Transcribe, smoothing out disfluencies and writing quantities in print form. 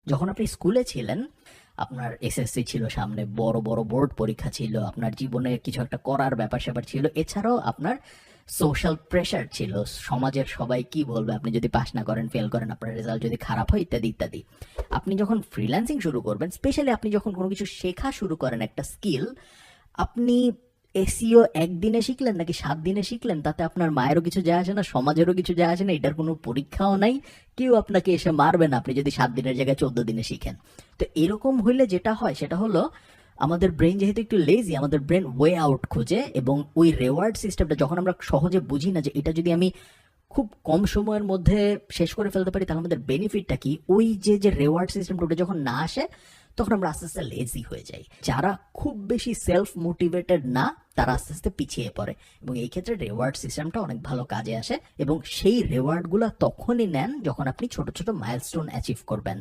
যখন আপনি স্কুলে ছিলেন, আপনার এসএসসি ছিল সামনে, বড় বড় বোর্ড পরীক্ষা ছিল, আপনার জীবনে কিছু একটা করার ব্যাপার স্যাপার ছিল, এছাড়াও আপনার সোশ্যাল প্রেশার ছিল, সমাজের সবাই কি বলবে আপনি যদি পাস না করেন, ফেল করেন, আপনার রেজাল্ট যদি খারাপ হয়, ইত্যাদি ইত্যাদি। আপনি যখন ফ্রিল্যান্সিং শুরু করবেন, স্পেশালি আপনি যখন কোনো কিছু শেখা শুরু করেন, একটা স্কিল, আপনি এসইও একদিনে শিখলেন নাকি 7 দিনে শিখলেন, তাতে আপনার মায়েরও কিছু যায় আসে না, সমাজেরও কিছু যায় আসে না, এটার কোনো পরীক্ষাও নাই, কেউ আপনাকে এসে মারবে না আপনি যদি 7 দিনের জায়গায় 14 দিনে শিখেন। তো এরকম হইলে যেটা হয় সেটা হলো, আমাদের ব্রেন যেহেতু একটু লেজি, আমাদের ব্রেন ওয়ে আউট খোঁজে, এবং ওই রেওয়ার্ড সিস্টেমটা যখন আমরা সহজে বুঝি না যে এটা যদি আমি খুব কম সময়ের মধ্যে শেষ করে ফেলতে পারি তাহলে আমাদের বেনিফিটটা কি, ওই যে রেওয়ার্ড সিস্টেমটা ওটা যখন না আসে, তখন আমরা আস্তে আস্তে লেজি হয়ে যাই। যারা খুব বেশি সেলফ মোটিভেটেড না, তারা আস্তে আস্তে পিছিয়ে পড়ে, এবং এই ক্ষেত্রে রেওয়ার্ড সিস্টেমটা অনেক ভালো কাজে আসে। এবং সেই রেওয়ার্ডগুলো তখনই নেন যখন আপনি ছোট ছোট মাইলস্টোন অ্যাচিভ করবেন।